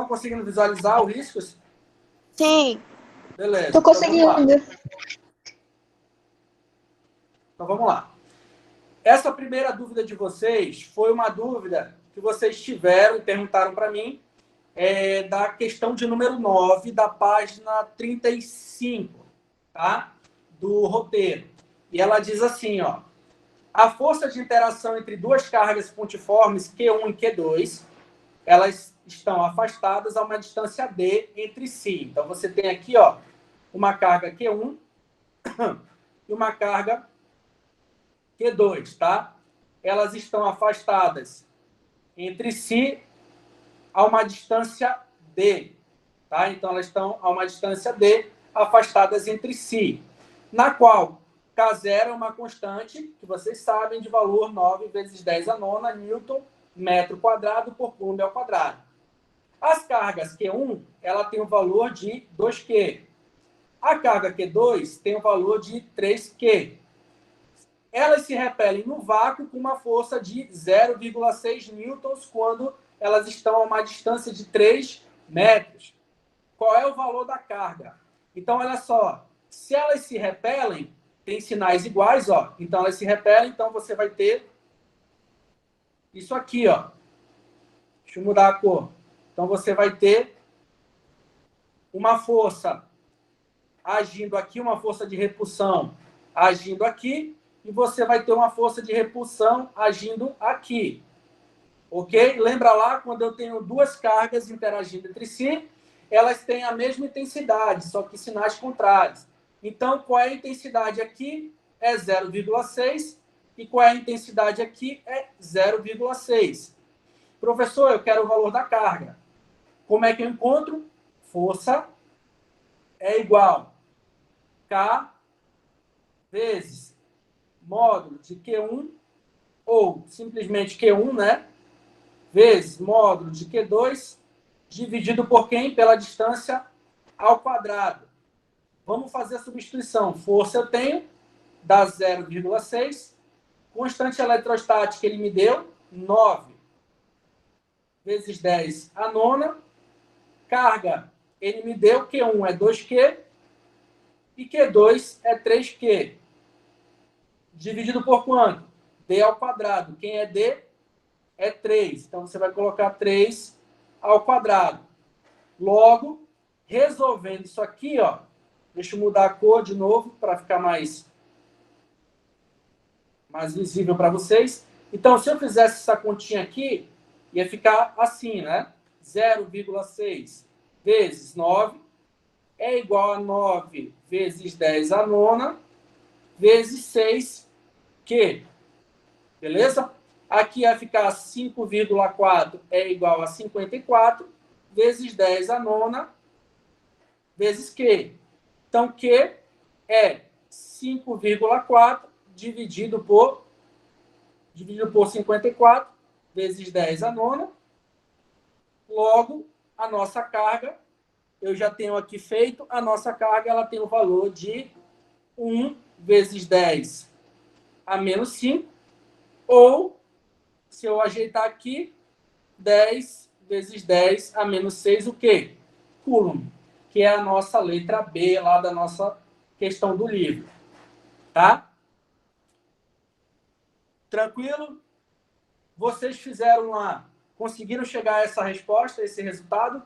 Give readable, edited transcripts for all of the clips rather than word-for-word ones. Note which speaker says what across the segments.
Speaker 1: Estão conseguindo visualizar os riscos?
Speaker 2: Sim.
Speaker 1: Beleza.
Speaker 3: Tô conseguindo.
Speaker 1: Então, vamos lá. Essa primeira dúvida de vocês foi uma dúvida que vocês tiveram e perguntaram para mim da questão de número 9, da página 35, tá? Do roteiro. E ela diz assim, ó. A força de interação entre duas cargas pontiformes, Q1 e Q2, elas estão afastadas a uma distância D entre si. Então, você tem aqui, ó, uma carga Q1 e uma carga Q2, tá? Elas estão afastadas entre si a uma distância D, tá? Então, elas estão a uma distância D, afastadas entre si, na qual K0 é uma constante, que vocês sabem, de valor 9 vezes 10 a nona Newton metro quadrado por coulomb ao quadrado. As cargas Q1, ela tem o valor de 2Q. A carga Q2 tem o valor de 3Q. Elas se repelem no vácuo com uma força de 0,6 newtons quando elas estão a uma distância de 3 metros. Qual é o valor da carga? Então, olha só. Se elas se repelem, tem sinais iguais, ó. Então, elas se repelem, então você vai ter isso aqui, ó. Deixa eu mudar a cor. Então, você vai ter uma força agindo aqui, uma força de repulsão agindo aqui, e você vai ter uma força de repulsão agindo aqui. Ok? Lembra lá, quando eu tenho duas cargas interagindo entre si, elas têm a mesma intensidade, só que sinais contrários. Então, qual é a intensidade aqui? É 0,6. E qual é a intensidade aqui? É 0,6. Professor, eu quero o valor da carga. Como é que eu encontro? Força é igual K vezes módulo de Q1, ou simplesmente Q1, né? Vezes módulo de Q2, dividido por quem? Pela distância ao quadrado. Vamos fazer a substituição. Força eu tenho, dá 0,6. Constante eletrostática ele me deu, 9 vezes 10 a nona. Carga ele me deu, Q1 é 2Q e Q2 é 3Q. Dividido por quanto? D ao quadrado. Quem é D? É 3. Então, você vai colocar 3 ao quadrado. Logo, resolvendo isso aqui, ó, deixa eu mudar a cor de novo para ficar mais visível para vocês. Então, se eu fizesse essa continha aqui, ia ficar assim, né? 0,6 vezes 9 é igual a 9 vezes 10 a nona vezes 6Q. Beleza? Aqui ia ficar 5,4 é igual a 54 vezes 10 a nona vezes Q. Então, Q é 5,4 dividido por 54 vezes 10 a nona. Logo, a nossa carga, eu já tenho aqui feito, a nossa carga ela tem o valor de 1 vezes 10 a menos 5, ou, se eu ajeitar aqui, 10 vezes 10 a menos 6, o quê? Coulomb, que é a nossa letra B lá da nossa questão do livro. Tá? Tranquilo? Vocês fizeram lá, conseguiram chegar a essa resposta, a esse resultado?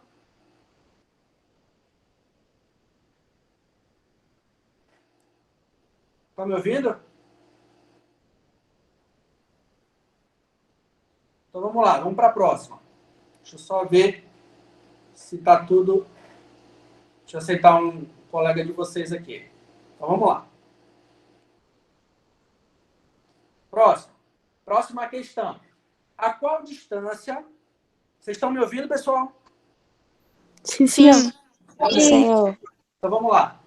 Speaker 1: Estão me ouvindo? Então vamos lá, vamos para a próxima. Deixa eu só ver se está tudo. Deixa eu aceitar um colega de vocês aqui. Então vamos lá. Próxima questão. A qual distância... Vocês estão me ouvindo, pessoal?
Speaker 2: Sim.
Speaker 3: Sim.
Speaker 2: Senhor.
Speaker 1: Então vamos lá.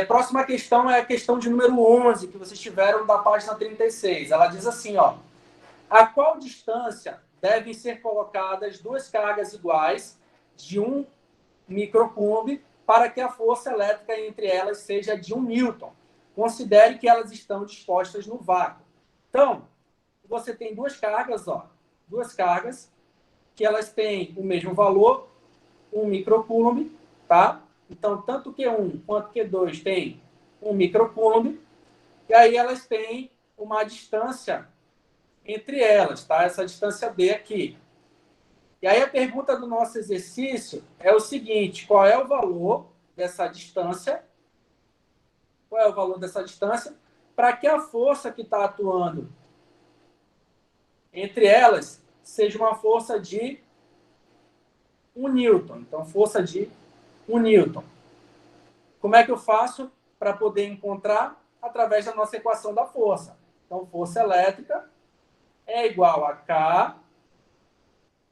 Speaker 1: Próxima questão é a questão de número 11, que vocês tiveram da página 36. Ela diz assim, ó. A qual distância devem ser colocadas duas cargas iguais de 1 microcoulomb para que a força elétrica entre elas seja de 1 newton? Considere que elas estão dispostas no vácuo. Então, você tem duas cargas, ó. Duas cargas que elas têm o mesmo valor, 1 microcoulomb, tá? Então, tanto Q1 quanto Q2 tem 1 microcoulomb, e aí elas têm uma distância entre elas, tá? Essa distância D aqui. E aí a pergunta do nosso exercício é o seguinte: qual é o valor dessa distância? Qual é o valor dessa distância? Para que a força que está atuando entre elas seja uma força de 1 newton. Então, força de 1 newton. Como é que eu faço para poder encontrar? Através da nossa equação da força. Então, força elétrica é igual a K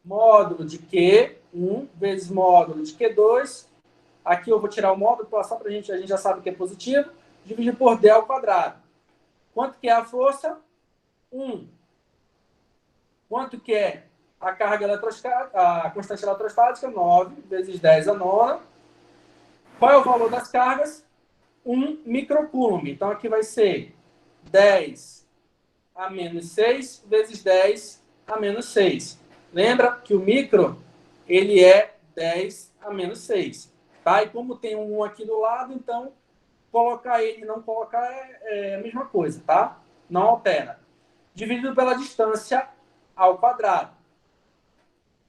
Speaker 1: módulo de Q1 vezes módulo de Q2. Aqui eu vou tirar o módulo, só para a gente já sabe que é positivo, dividido por D ao quadrado. Quanto que é a força? 1. Quanto que é a carga eletrostática, a constante eletrostática? 9 vezes 10 a nona. Qual é o valor das cargas? 1 microcoulomb. Então, aqui vai ser 10 a menos 6 vezes 10 a menos 6. Lembra que o micro, ele é 10 a menos 6. Tá? E como tem um 1 aqui do lado, então, colocar ele e não colocar é a mesma coisa, tá? Não altera. Dividido pela distância ao quadrado.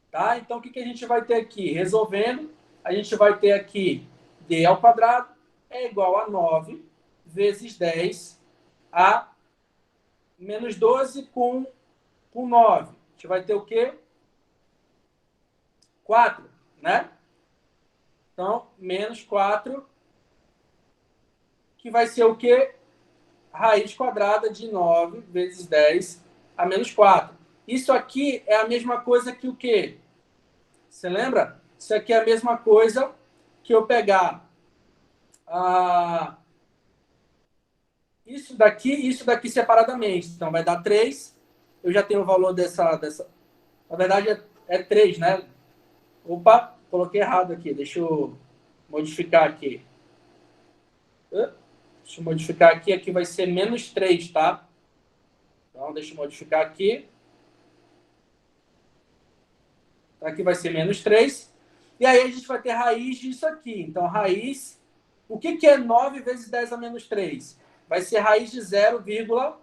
Speaker 1: Tá? Então, o que a gente vai ter aqui? Resolvendo, a gente vai ter aqui D ao quadrado é igual a 9 vezes 10 a menos 12 com 9. A gente vai ter o quê? 4, né? Então, menos 4, que vai ser o quê? Raiz quadrada de 9 vezes 10 a menos 4. Isso aqui é a mesma coisa que o quê? Você lembra? Isso aqui é a mesma coisa que eu pegar isso daqui separadamente. Então, vai dar 3. Eu já tenho o valor dessa... Na verdade, é 3, né? Opa, coloquei errado aqui. Deixa eu modificar aqui. Deixa eu modificar aqui. Aqui vai ser menos 3, tá? Então, deixa eu modificar aqui. Então, aqui vai ser menos 3. E aí, a gente vai ter raiz disso aqui. Então, raiz... O que é 9 vezes 10 a menos 3? Vai ser raiz de 0, deixa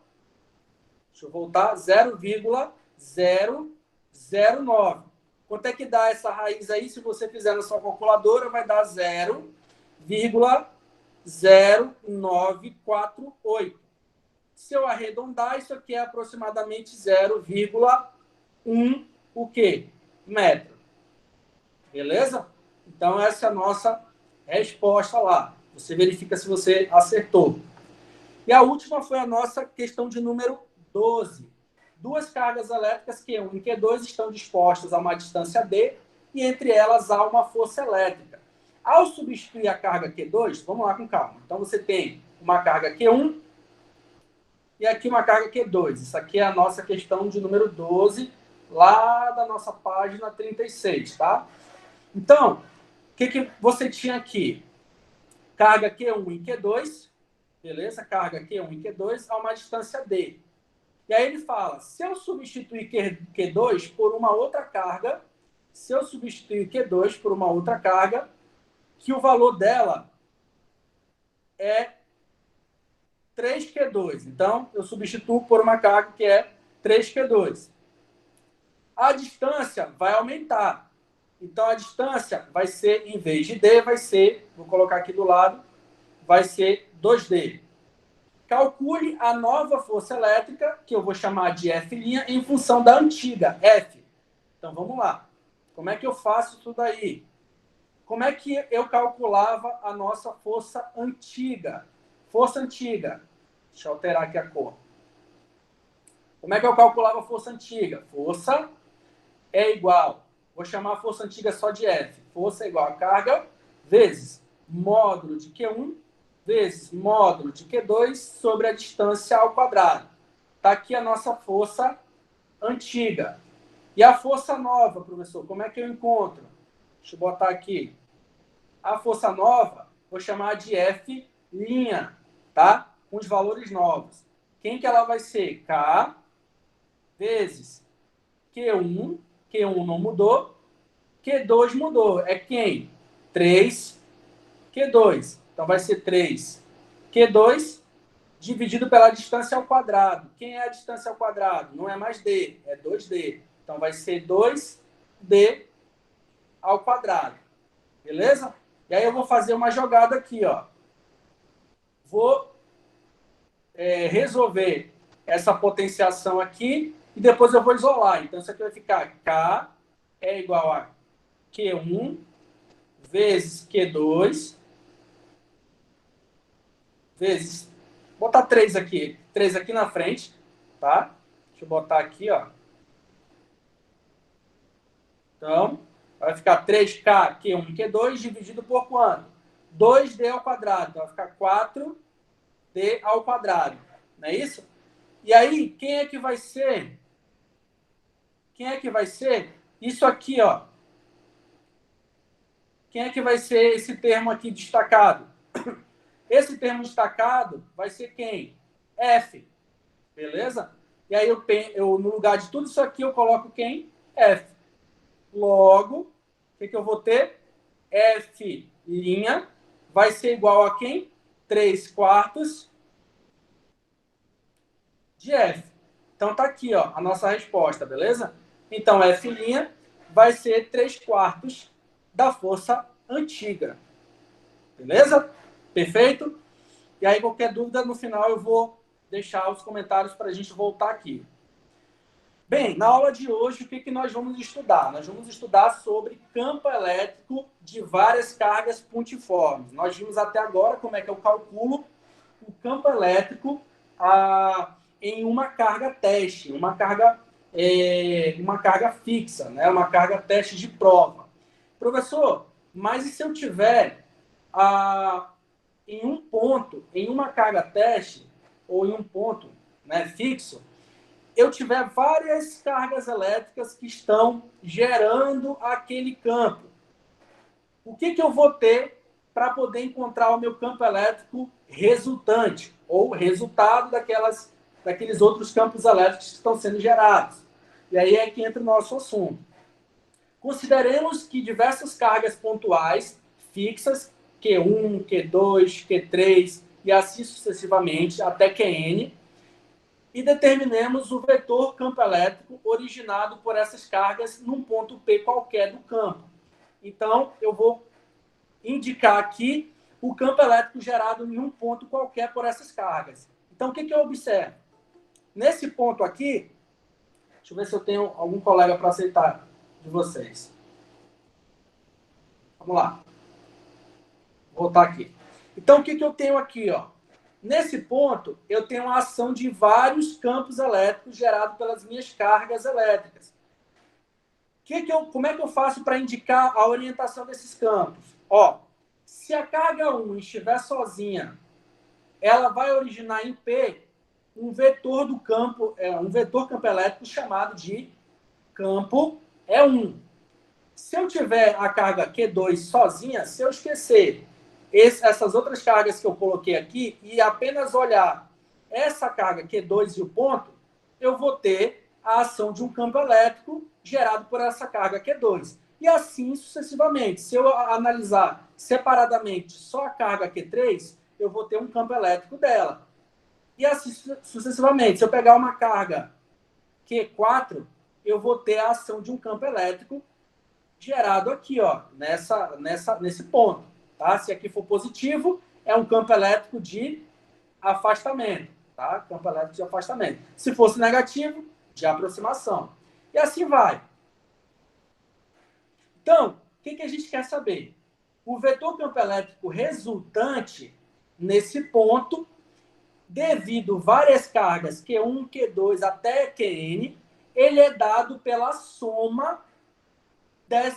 Speaker 1: eu voltar, 0,009. Quanto é que dá essa raiz aí? Se você fizer na sua calculadora, vai dar 0,0948. Se eu arredondar, isso aqui é aproximadamente 0,1 o quê? Metro. Beleza? Então, essa é a nossa resposta lá. Você verifica se você acertou. E a última foi a nossa questão de número 12. Duas cargas elétricas Q1 e Q2 estão dispostas a uma distância D e entre elas há uma força elétrica. Ao substituir a carga Q2, vamos lá com calma. Então, você tem uma carga Q1 e aqui uma carga Q2. Isso aqui é a nossa questão de número 12, lá da nossa página 36, tá? Então, o que você tinha aqui? Carga Q1 e Q2, beleza? Carga Q1 e Q2 a uma distância D. E aí ele fala, se eu substituir Q2 por uma outra carga, que o valor dela é 3Q2. Então, eu substituo por uma carga que é 3Q2. A distância vai aumentar. Então, a distância vai ser, em vez de D, vai ser, vou colocar aqui do lado, vai ser 2D. Calcule a nova força elétrica, que eu vou chamar de F', em função da antiga, F. Então, vamos lá. Como é que eu faço isso daí? Como é que eu calculava a nossa força antiga? Força antiga. Deixa eu alterar aqui a cor. Como é que eu calculava a força antiga? Força é igual... Vou chamar a força antiga só de F. Força é igual a carga vezes módulo de Q1 vezes módulo de Q2 sobre a distância ao quadrado. Está aqui a nossa força antiga. E a força nova, professor, como é que eu encontro? Deixa eu botar aqui. A força nova, vou chamar de F', tá? Com os valores novos. Quem que ela vai ser? K vezes Q1 não mudou, Q2 mudou. É quem? 3Q2. Então, vai ser 3Q2 dividido pela distância ao quadrado. Quem é a distância ao quadrado? Não é mais D, é 2D. Então, vai ser 2D ao quadrado. Beleza? E aí eu vou fazer uma jogada aqui, ó. Vou resolver essa potenciação aqui e depois eu vou isolar. Então, isso aqui vai ficar K é igual a Q1 vezes Q2 vezes... Vou botar 3 aqui na frente, tá? Deixa eu botar aqui, ó. Então, vai ficar 3K, Q1, Q2 dividido por quanto? 2D ao quadrado. Então, vai ficar 4D ao quadrado. Não é isso? E aí, quem é que vai ser? Quem é que vai ser? Isso aqui, ó. Quem é que vai ser esse termo aqui destacado? Esse termo destacado vai ser quem? F. Beleza? E aí, no lugar de tudo isso aqui, eu coloco quem? F. Logo, o que eu vou ter? F' vai ser igual a quem? 3/4 de F. Então, tá aqui, ó, a nossa resposta, beleza? Então, F' vai ser 3/4 da força antiga. Beleza? Perfeito? E aí, qualquer dúvida, no final eu vou deixar os comentários para a gente voltar aqui. Bem, na aula de hoje, o que nós vamos estudar? Nós vamos estudar sobre campo elétrico de várias cargas pontiformes. Nós vimos até agora como é que eu calculo o campo elétrico em uma carga teste, uma carga fixa, né? Uma carga teste de prova. Professor, mas e se eu tiver em um ponto, em uma carga teste, ou em um ponto, né, fixo, eu tiver várias cargas elétricas que estão gerando aquele campo? O que eu vou ter para poder encontrar o meu campo elétrico resultante, ou resultado daqueles outros campos elétricos que estão sendo gerados? E aí é que entra o nosso assunto. Consideremos que diversas cargas pontuais, fixas, Q1, Q2, Q3 e assim sucessivamente, até Qn, e determinemos o vetor campo elétrico originado por essas cargas num ponto P qualquer do campo. Então, eu vou indicar aqui o campo elétrico gerado em um ponto qualquer por essas cargas. Então, o que eu observo? Nesse ponto aqui, deixa eu ver se eu tenho algum colega para aceitar de vocês. Vamos lá. Vou voltar aqui. Então, o que eu tenho aqui, ó? Nesse ponto, eu tenho a ação de vários campos elétricos gerados pelas minhas cargas elétricas. Como é que eu faço para indicar a orientação desses campos? Ó, se a carga 1 estiver sozinha, ela vai originar em P um vetor do campo, um vetor campo elétrico chamado de campo E1. Se eu tiver a carga Q2 sozinha, se eu esquecer essas outras cargas que eu coloquei aqui e apenas olhar essa carga Q2 e o ponto, eu vou ter a ação de um campo elétrico gerado por essa carga Q2. E assim sucessivamente. Se eu analisar separadamente só a carga Q3, eu vou ter um campo elétrico dela. E assim sucessivamente. Se eu pegar uma carga Q4, eu vou ter a ação de um campo elétrico gerado aqui, ó, nesse ponto. Tá? Se aqui for positivo, é um campo elétrico de afastamento. Tá? Campo elétrico de afastamento. Se fosse negativo, de aproximação. E assim vai. Então, o que a gente quer saber? O vetor campo elétrico resultante nesse ponto, devido a várias cargas, Q1, Q2 até Qn, ele é dado pela soma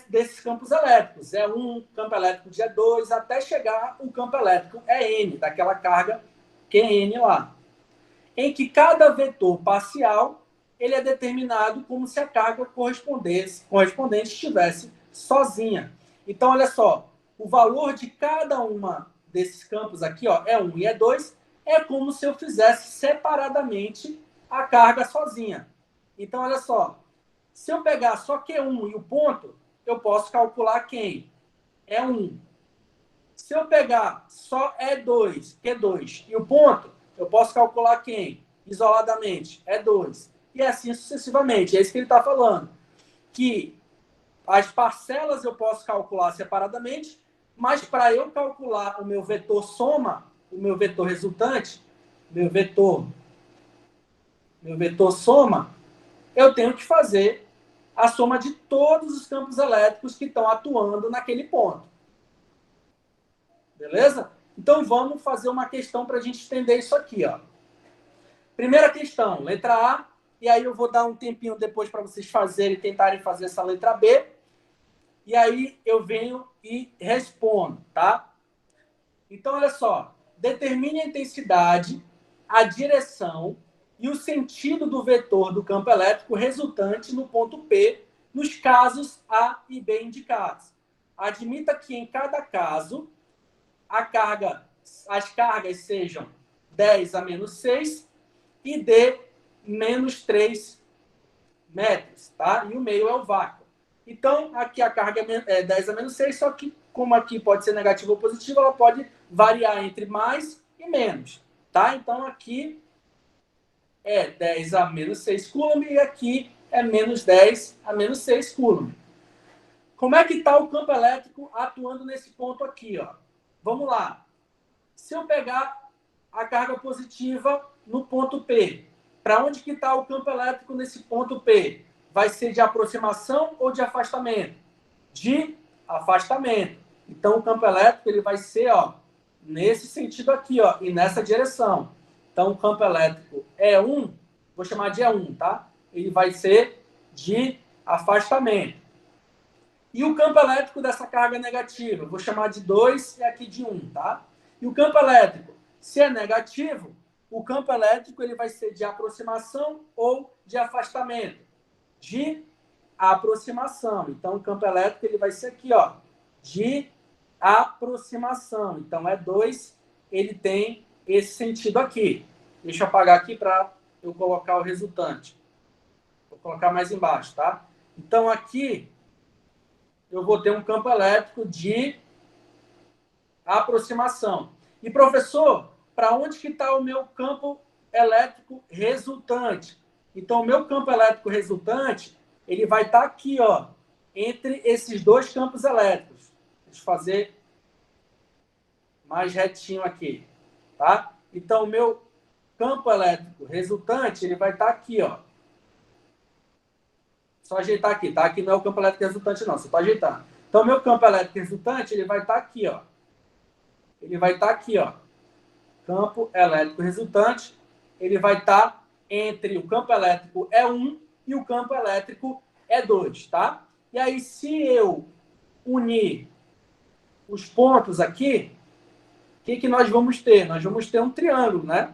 Speaker 1: desses campos elétricos. É um campo elétrico de E2 até chegar o campo elétrico EN, daquela carga Qn lá. Em que cada vetor parcial ele é determinado como se a carga correspondente estivesse sozinha. Então, olha só, o valor de cada uma desses campos aqui, ó, E1 e E2, é como se eu fizesse separadamente a carga sozinha. Então, olha só, se eu pegar só Q1 e o ponto, eu posso calcular quem? E1. Se eu pegar só E2, Q2, e o ponto, eu posso calcular quem? Isoladamente, E2. E assim sucessivamente. É isso que ele está falando. Que as parcelas eu posso calcular separadamente, mas para eu calcular o meu vetor soma, o meu vetor resultante, meu vetor soma, eu tenho que fazer a soma de todos os campos elétricos que estão atuando naquele ponto. Beleza? Então, vamos fazer uma questão para a gente entender isso aqui. Ó. Primeira questão, letra A, e aí eu vou dar um tempinho depois para vocês fazerem, tentarem fazer essa letra B, e aí eu venho e respondo, tá? Então, olha só, determine a intensidade, a direção e o sentido do vetor do campo elétrico resultante no ponto P, nos casos A e B indicados. Admita que em cada caso as cargas sejam 10 a menos 6 e D menos 3 metros, tá? E o meio é o vácuo. Então, aqui a carga é 10 a menos 6, só que como aqui pode ser negativa ou positiva, ela pode variar entre mais e menos, tá? Então, aqui é 10 a menos 6 coulomb e aqui é menos 10 a menos 6 coulomb. Como é que está o campo elétrico atuando nesse ponto aqui, ó? Vamos lá. Se eu pegar a carga positiva no ponto P, para onde que está o campo elétrico nesse ponto P? Vai ser de aproximação ou de afastamento? De afastamento. Então, o campo elétrico ele vai ser ó, nesse sentido aqui ó, e nessa direção. Então, o campo elétrico E1, vou chamar de E1, tá? Ele vai ser de afastamento. E o campo elétrico dessa carga negativa, vou chamar de 2 e aqui de 1, tá? E o campo elétrico, se é negativo, o campo elétrico ele vai ser de aproximação ou de afastamento. De aproximação. Então, o campo elétrico ele vai ser aqui, ó, de aproximação. Então, E2, ele tem esse sentido aqui. Deixa eu apagar aqui para eu colocar o resultante. Vou colocar mais embaixo, tá? Então, aqui eu vou ter um campo elétrico de aproximação. E, professor, para onde que está o meu campo elétrico resultante? Então, o meu campo elétrico resultante, ele vai estar aqui, ó, entre esses dois campos elétricos. Deixa eu fazer mais retinho aqui, tá? Então, o meu campo elétrico resultante, ele vai estar aqui, ó. Só ajeitar aqui, tá? Aqui não é o campo elétrico resultante, não. Você está ajeitando. Então, o meu campo elétrico resultante, ele vai estar aqui, ó. Ele vai estar aqui, ó. Campo elétrico resultante, ele vai estar entre o campo elétrico E1 e o campo elétrico E2, tá? E aí, se eu unir os pontos aqui, o que nós vamos ter? Nós vamos ter um triângulo, né?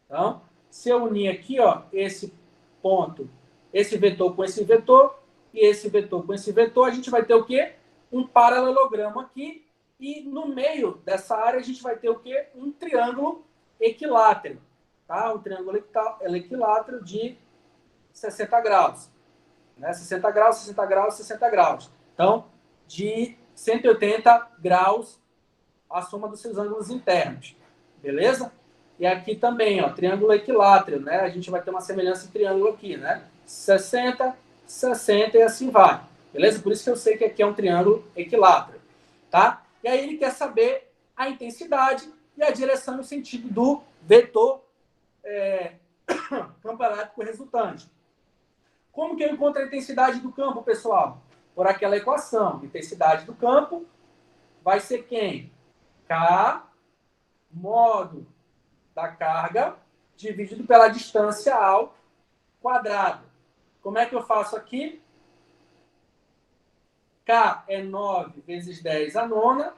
Speaker 1: Então, se eu unir aqui, ó, esse ponto, esse vetor com esse vetor, e esse vetor com esse vetor, a gente vai ter o quê? Um paralelogramo aqui, e no meio dessa área a gente vai ter o quê? Um triângulo equilátero, tá? Um triângulo equilátero de 60 graus. Né? 60 graus, 60 graus, 60 graus. Então, de 180 graus a soma dos seus ângulos internos. Beleza? E aqui também, ó, triângulo equilátero, né? A gente vai ter uma semelhança em triângulo aqui, né? 60, 60 e assim vai. Beleza? Por isso que eu sei que aqui é um triângulo equilátero, tá? E aí ele quer saber a intensidade e a direção no sentido do vetor campo elétrico resultante. Como que eu encontro a intensidade do campo, pessoal? Por aquela equação. Intensidade do campo vai ser quem? K módulo da carga dividido pela distância ao quadrado. Como é que eu faço aqui? K é 9 vezes 10 a nona.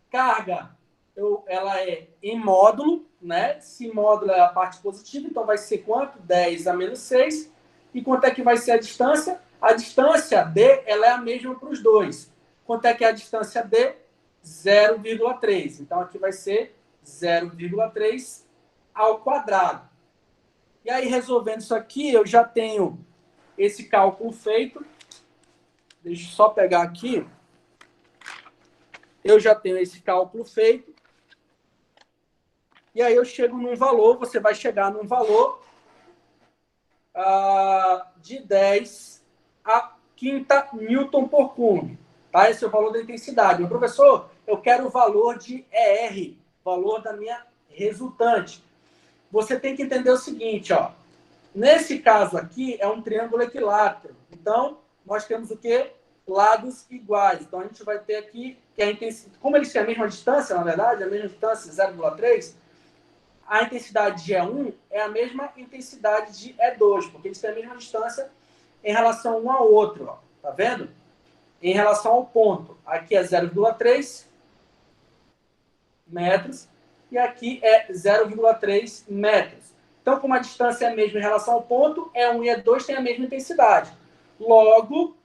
Speaker 1: Carga, ela é em módulo, né? Se módulo é a parte positiva, então vai ser quanto? 10 a menos 6. E quanto é que vai ser a distância? A distância D, ela é a mesma para os dois. Quanto é que é a distância D? 0,3. Então, aqui vai ser 0,3 ao quadrado. E aí, resolvendo isso aqui, eu já tenho esse cálculo feito. Deixa eu só pegar aqui. Eu já tenho esse cálculo feito. E aí eu chego num valor, você vai chegar num valor de 10 a quinta Newton por Coulomb. Tá? Esse é o valor da intensidade. Meu professor, eu quero o valor de ER, valor da minha resultante. Você tem que entender o seguinte, ó. Nesse caso aqui, é um triângulo equilátero. Então, nós temos o quê? Lados iguais. Então, a gente vai ter aqui, que a intensidade, como eles têm a mesma distância, na verdade, a mesma distância, 0,3, a intensidade de E1 é a mesma intensidade de E2, porque eles têm a mesma distância em relação um ao outro. Ó. Tá vendo? Em relação ao ponto. Aqui é 0,3 metros e aqui é 0,3 metros. Então, como a distância é a mesma em relação ao ponto, E1 e E2 têm a mesma intensidade. Logo,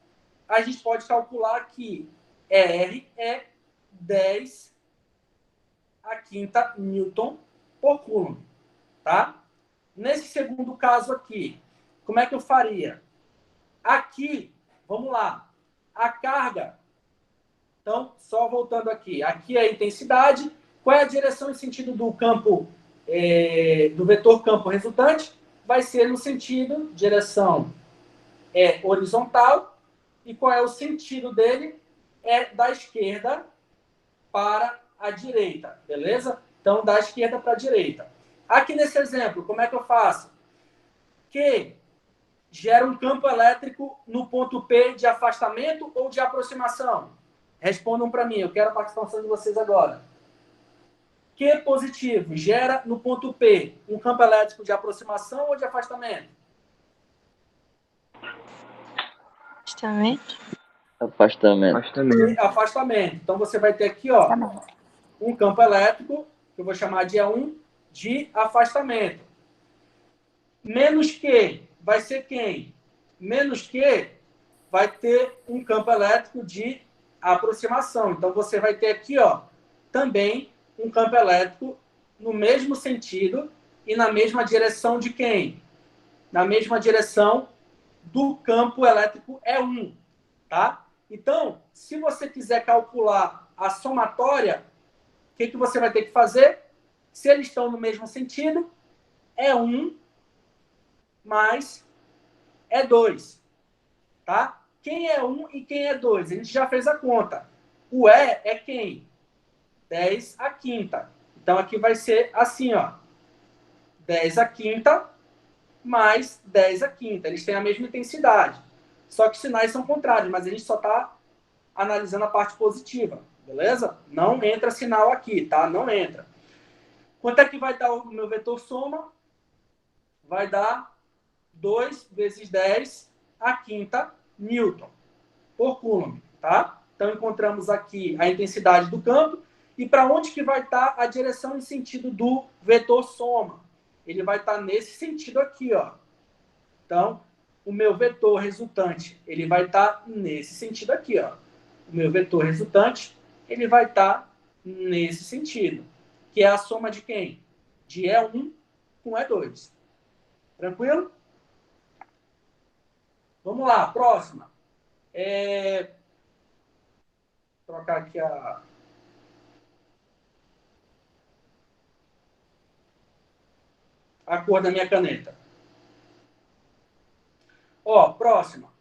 Speaker 1: a gente pode calcular que R é 10 a quinta Newton por Coulomb. Tá? Nesse segundo caso aqui, como é que eu faria? Aqui, vamos lá, a carga. Então, só voltando aqui. Aqui é a intensidade. Qual é a direção e sentido do campo, do vetor campo resultante? Vai ser no sentido, direção horizontal. E qual é o sentido dele? É da esquerda para a direita, beleza? Então, da esquerda para a direita. Aqui nesse exemplo, como é que eu faço? Que gera um campo elétrico no ponto P de afastamento ou de aproximação? Respondam para mim, eu quero a participação de vocês agora. Q positivo gera no ponto P um campo elétrico de aproximação ou de afastamento?
Speaker 2: Afastamento.
Speaker 1: Afastamento. Então, você vai ter aqui, ó, um campo elétrico, que eu vou chamar de E1, de afastamento. Menos Q vai ser quem? Menos Q vai ter um campo elétrico de aproximação. Então, você vai ter aqui, ó, também um campo elétrico no mesmo sentido e na mesma direção de quem? Na mesma direção do campo elétrico E1, tá? Então, se você quiser calcular a somatória, o que você vai ter que fazer? Se eles estão no mesmo sentido, E1 mais E2, tá? Quem é 1 e quem é 2? A gente já fez a conta. O E é quem? 10 a quinta. Então, aqui vai ser assim, ó. 10 a quinta mais 10 a quinta. Eles têm a mesma intensidade. Só que os sinais são contrários, mas a gente só está analisando a parte positiva, beleza? Não entra sinal aqui, tá? Não entra. Quanto é que vai dar o meu vetor soma? Vai dar 2 vezes 10 a quinta Newton por Coulomb, tá? Então, encontramos aqui a intensidade do campo. E para onde que vai estar a direção e sentido do vetor soma? Ele vai estar nesse sentido aqui, ó. Então, o meu vetor resultante, ele vai estar nesse sentido aqui, ó. O meu vetor resultante, ele vai estar nesse sentido. Que é a soma de quem? De E1 com E2. Tranquilo? Vamos lá, próxima. Vou trocar aqui a cor da minha caneta. Ó, próxima.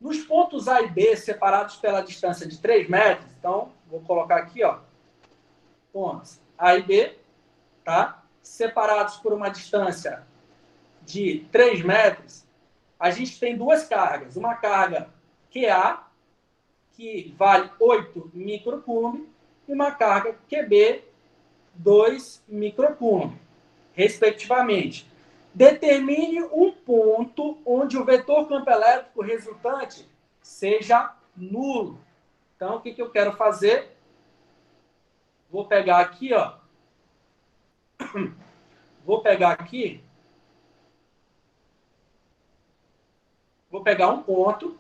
Speaker 1: Nos pontos A e B, separados pela distância de 3 metros, então, vou colocar aqui, ó, pontos A e B, tá? Separados por uma distância de 3 metros, a gente tem duas cargas. Uma carga QA, que vale 8 microcoulomb, e uma carga QB, 2 microcoulomb, respectivamente. Determine um ponto onde o vetor campo elétrico resultante seja nulo. Então, o que eu quero fazer? Vou pegar aqui, ó. Vou pegar um ponto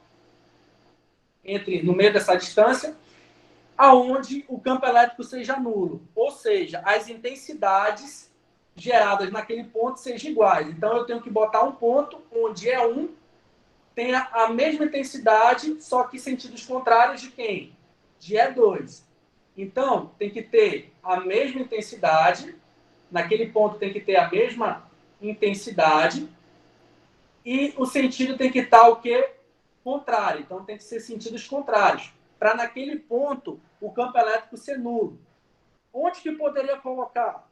Speaker 1: no meio dessa distância, aonde o campo elétrico seja nulo. Ou seja, as intensidades geradas naquele ponto sejam iguais. Então, eu tenho que botar um ponto onde E1 tem a mesma intensidade, só que sentidos contrários de quem? De E2. Então, tem que ter a mesma intensidade, naquele ponto tem que ter a mesma intensidade, e o sentido tem que estar o quê? Contrário. Então, tem que ser sentidos contrários, para naquele ponto o campo elétrico ser nulo. Onde que poderia colocar?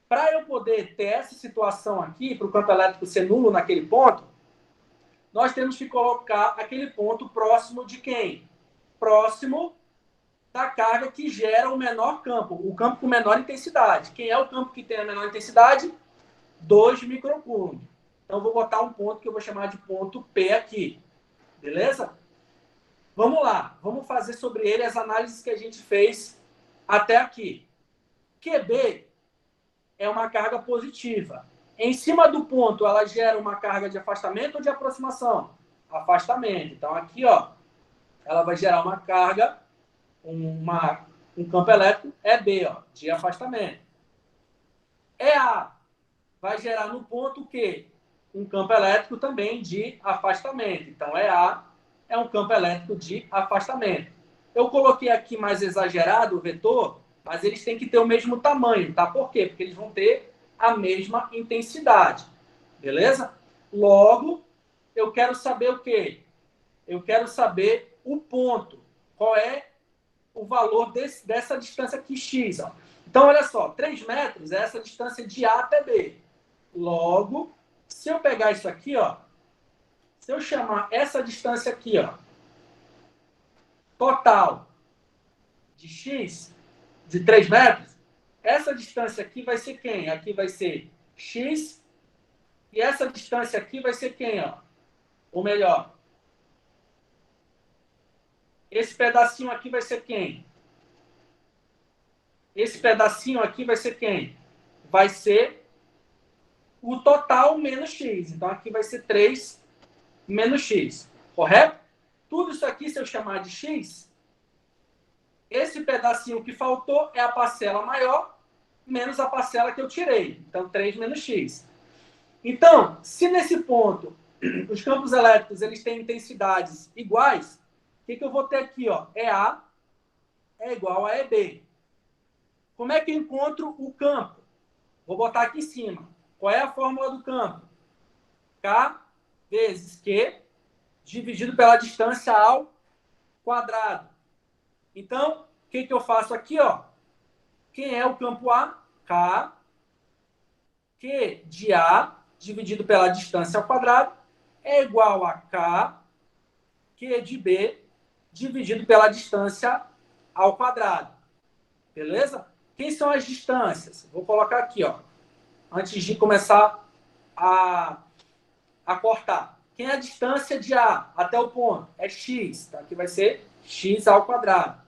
Speaker 1: Para eu poder ter essa situação aqui, para o campo elétrico ser nulo naquele ponto, nós temos que colocar aquele ponto próximo de quem? Próximo da carga que gera o menor campo, o campo com menor intensidade. Quem é o campo que tem a menor intensidade? 2 microcoulombs. Então, vou botar um ponto que eu vou chamar de ponto P aqui. Beleza? Vamos lá. Vamos fazer sobre ele as análises que a gente fez até aqui. QB é uma carga positiva. Em cima do ponto, ela gera uma carga de afastamento ou de aproximação? Afastamento. Então, aqui, ó, ela vai gerar uma carga, um campo elétrico, EB, ó, de afastamento. EA vai gerar no ponto o quê? Um campo elétrico também de afastamento. Então, EA é um campo elétrico de afastamento. Eu coloquei aqui mais exagerado o vetor, mas eles têm que ter o mesmo tamanho, tá? Por quê? Porque eles vão ter a mesma intensidade. Beleza? Logo, eu quero saber o quê? Eu quero saber o ponto. Qual é o valor dessa distância aqui, x. Ó. Então, olha só, 3 metros é essa distância de A até B. Logo, se eu pegar isso aqui, ó, se eu chamar essa distância aqui, ó, total de x, de 3 metros, essa distância aqui vai ser quem? Aqui vai ser x, e essa distância aqui vai ser quem? Ó? Ou melhor, esse pedacinho aqui vai ser quem? Esse pedacinho aqui vai ser quem? Vai ser o total menos x. Então, aqui vai ser 3 menos x. Correto? Tudo isso aqui, se eu chamar de x, esse pedacinho que faltou é a parcela maior menos a parcela que eu tirei. Então, 3 menos x. Então, se nesse ponto os campos elétricos eles têm intensidades iguais, o que eu vou ter aqui? Ó? EA é igual a EB. Como é que eu encontro o campo? Vou botar aqui em cima. Qual é a fórmula do campo? K vezes Q dividido pela distância ao quadrado. Então, o que eu faço aqui? Ó? Quem é o campo A? K. Q de A dividido pela distância ao quadrado é igual a K. Q de B dividido pela distância ao quadrado. Beleza? Quem são as distâncias? Vou colocar aqui, ó, antes de começar a cortar. Quem é a distância de A até o ponto? É x. Então, aqui vai ser x ao quadrado.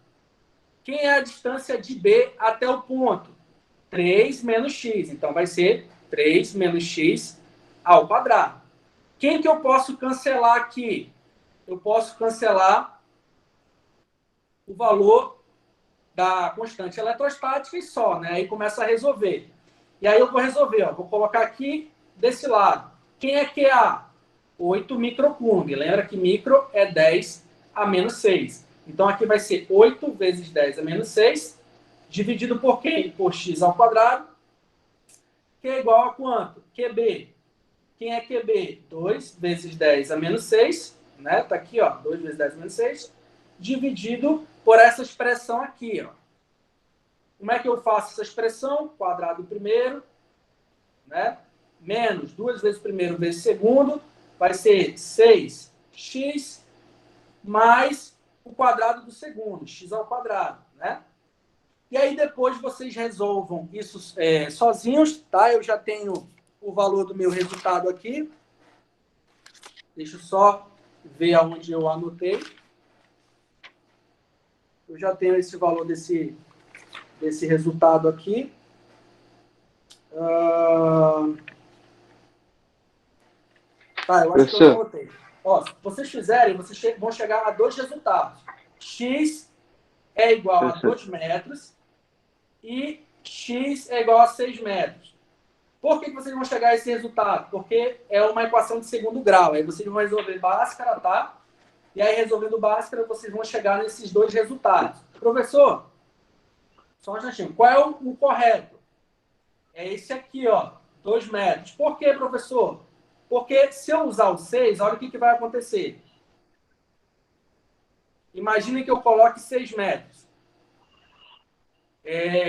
Speaker 1: Quem é a distância de B até o ponto? 3 menos x. Então, vai ser 3 menos x ao quadrado. Quem que eu posso cancelar aqui? Eu posso cancelar o valor da constante eletrostática e só, né? Aí começa a resolver. E aí eu vou resolver, ó. Vou colocar aqui desse lado. Quem é QA? 8 microcoulomb. Lembra que micro é 10 a menos 6. Então aqui vai ser 8 vezes 10 a menos 6, dividido por quem? Por x ao quadrado, que é igual a quanto? QB. Quem é QB? 2 vezes 10 a menos 6, né? Tá aqui, ó, 2 vezes 10 a menos 6, dividido por essa expressão aqui, ó. Como é que eu faço essa expressão? Quadrado primeiro, né? Menos 2 vezes primeiro vezes segundo, vai ser 6x mais o quadrado do segundo, x ao quadrado, né? E aí depois vocês resolvam isso sozinhos, tá? Eu já tenho o valor do meu resultado aqui. Deixa eu só ver aonde eu anotei. Eu já tenho esse valor desse resultado aqui. Tá, eu acho que eu anotei. Ó, se vocês fizerem, vocês vão chegar a 2 resultados. X é igual a 2 metros e x é igual a 6 metros. Por que vocês vão chegar a esse resultado? Porque é uma equação de segundo grau. Aí vocês vão resolver Bhaskara, tá? E aí, resolvendo Bhaskara, vocês vão chegar nesses dois resultados. Professor, só um instantinho. Qual é o correto? É esse aqui, ó, 2 metros. Por quê, professor? Porque se eu usar o 6, olha o que vai acontecer. Imagine que eu coloque 6 metros.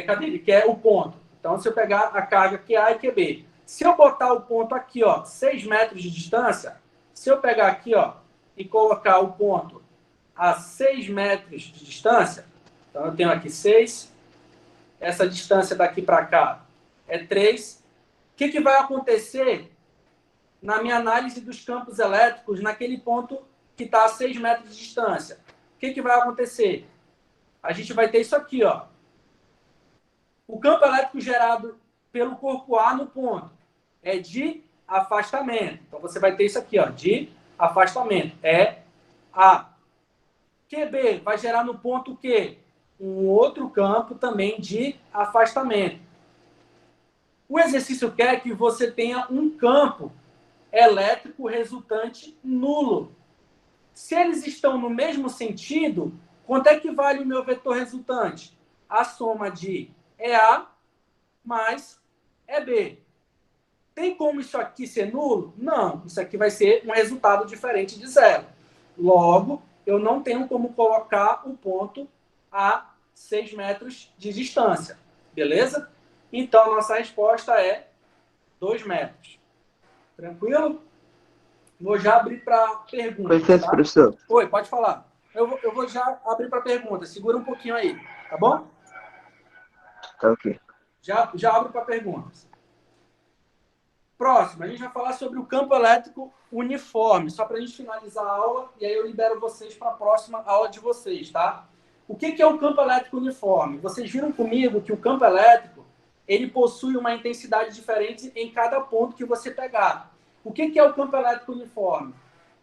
Speaker 1: Cadê ele? Que é o ponto. Então, se eu pegar a carga QA e QB. Se eu botar o ponto aqui, ó, 6 metros de distância, se eu pegar aqui, ó, e colocar o ponto a 6 metros de distância, então eu tenho aqui 6, essa distância daqui para cá é 3. O que vai acontecer na minha análise dos campos elétricos naquele ponto que está a 6 metros de distância? O que vai acontecer? A gente vai ter isso aqui, ó. O campo elétrico gerado pelo corpo A no ponto é de afastamento. Então, você vai ter isso aqui, ó, de afastamento. É A. QB vai gerar no ponto Q um outro campo também de afastamento. O exercício quer que você tenha um campo elétrico resultante nulo. Se eles estão no mesmo sentido, quanto é que vale o meu vetor resultante? A soma de EA mais EB. Tem como isso aqui ser nulo? Não. Isso aqui vai ser um resultado diferente de zero. Logo, eu não tenho como colocar o ponto a 6 metros de distância. Beleza? Então, a nossa resposta é 2 metros. Tranquilo? Vou já abrir para pergunta.
Speaker 3: Com licença,
Speaker 1: tá?
Speaker 3: professor.
Speaker 1: Oi, pode falar. Eu vou já abrir para pergunta. Segura um pouquinho aí, tá bom?
Speaker 3: Tá ok.
Speaker 1: Já abro para perguntas. Próximo, a gente vai falar sobre o campo elétrico uniforme, só para a gente finalizar a aula, e aí eu libero vocês para a próxima aula de vocês, tá? O que é o campo elétrico uniforme? Vocês viram comigo que o campo elétrico, ele possui uma intensidade diferente em cada ponto que você pegar. O que é o campo elétrico uniforme?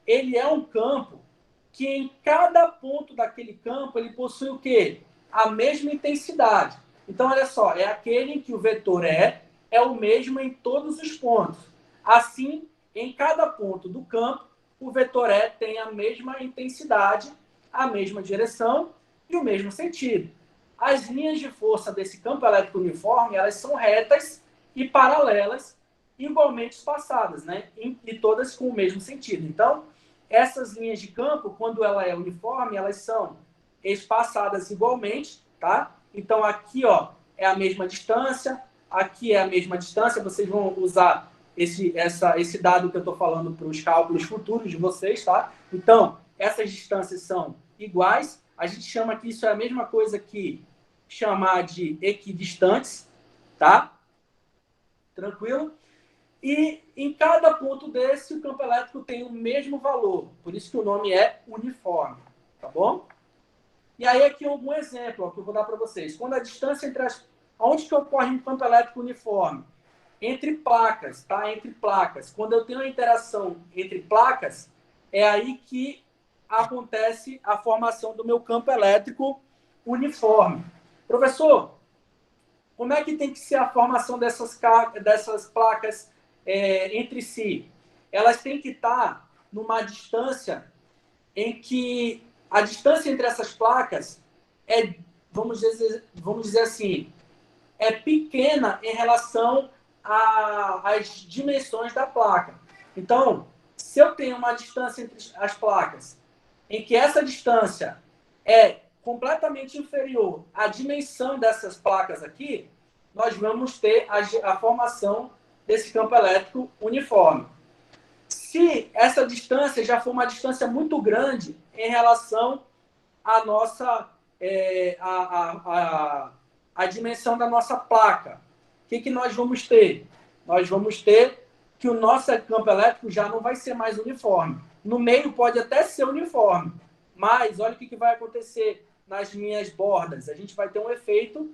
Speaker 1: Ele é um campo que em cada ponto daquele campo, ele possui o quê? A mesma intensidade. Então, olha só, é aquele em que o vetor é o mesmo em todos os pontos. Assim, em cada ponto do campo, o vetor E tem a mesma intensidade, a mesma direção e o mesmo sentido. As linhas de força desse campo elétrico uniforme, elas são retas e paralelas, igualmente espaçadas, né? E todas com o mesmo sentido. Então, essas linhas de campo, quando ela é uniforme, elas são espaçadas igualmente, tá? Então, aqui, ó, é a mesma distância, aqui é a mesma distância, vocês vão usar esse dado que eu estou falando para os cálculos futuros de vocês, tá? Então, essas distâncias são iguais, a gente chama que isso é a mesma coisa que chamar de equidistantes, tá? Tranquilo? E em cada ponto desse, o campo elétrico tem o mesmo valor, por isso que o nome é uniforme, tá bom? E aí aqui algum exemplo ó, que eu vou dar para vocês. Quando a distância entre as... Onde que ocorre um campo elétrico uniforme? Entre placas, tá? Entre placas. Quando eu tenho uma interação entre placas, é aí que acontece a formação do meu campo elétrico uniforme. Professor, como é que tem que ser a formação dessas placas entre si? Elas têm que estar numa distância em que a distância entre essas placas é, vamos dizer assim, é pequena em relação às dimensões da placa. Então, se eu tenho uma distância entre as placas em que essa distância é completamente inferior à dimensão dessas placas aqui, nós vamos ter a formação desse campo elétrico uniforme. Se essa distância já for uma distância muito grande em relação à nossa a dimensão da nossa placa, o que nós vamos ter? Nós vamos ter que o nosso campo elétrico já não vai ser mais uniforme. No meio pode até ser uniforme, mas olha o que vai acontecer nas minhas bordas. A gente vai ter um efeito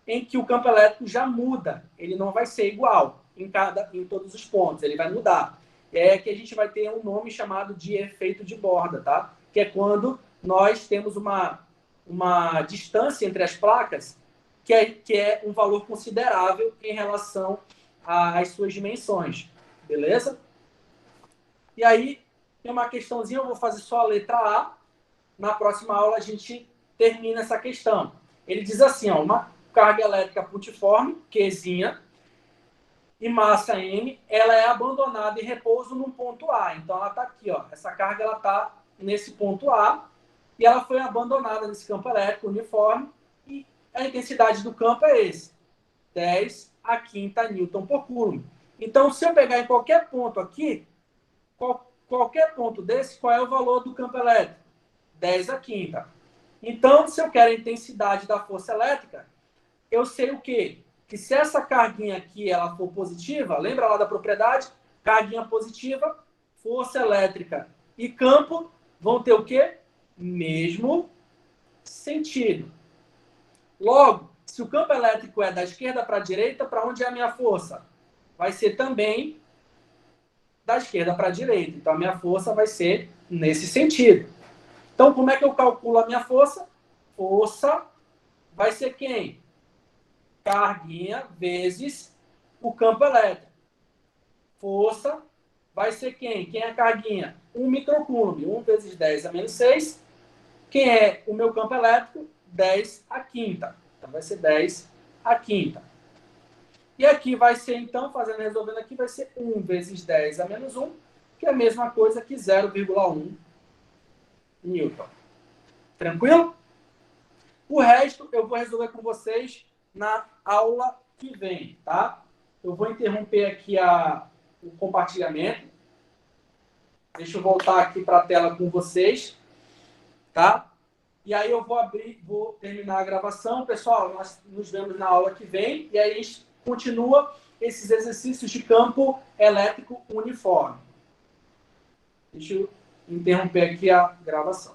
Speaker 1: em que o campo elétrico já muda. Ele não vai ser igual em todos os pontos, ele vai mudar. É que a gente vai ter um nome chamado de efeito de borda, tá? Que é quando nós temos uma distância entre as placas que é um valor considerável em relação as suas dimensões, beleza? E aí, tem uma questãozinha, eu vou fazer só a letra A. Na próxima aula, a gente termina essa questão. Ele diz assim, ó, uma carga elétrica pontiforme, Qzinha, e massa M, ela é abandonada em repouso num ponto A. Então, ela está aqui, ó. Essa carga ela está nesse ponto A, e ela foi abandonada nesse campo elétrico uniforme, e a intensidade do campo é esse, 10 a quinta Newton por Coulomb. Então, se eu pegar em qualquer ponto aqui, qualquer ponto desse, qual é o valor do campo elétrico? 10 a quinta. Então, se eu quero a intensidade da força elétrica, eu sei o quê? Que se essa carguinha aqui ela for positiva, lembra lá da propriedade? Carguinha positiva, força elétrica e campo vão ter o quê? Mesmo sentido. Logo, se o campo elétrico é da esquerda para a direita, para onde é a minha força? Vai ser também da esquerda para a direita. Então, a minha força vai ser nesse sentido. Então, como é que eu calculo a minha força? Força vai ser quem? Carguinha vezes o campo elétrico. Força vai ser quem? Quem é a carguinha? 1 microcoulomb. 1 vezes 10 a menos 6. Quem é o meu campo elétrico? 10 a quinta. Então, vai ser 10 a quinta. E aqui vai ser, então, resolvendo aqui, vai ser 1 vezes 10 a menos 1, que é a mesma coisa que 0,1 Newton. Tranquilo? O resto eu vou resolver com vocês na aula que vem, tá? Eu vou interromper aqui o compartilhamento. Deixa eu voltar aqui para a tela com vocês, tá? E aí eu vou terminar a gravação. Pessoal, nós nos vemos na aula que vem. E aí a gente continua esses exercícios de campo elétrico uniforme. Deixa eu interromper aqui a gravação.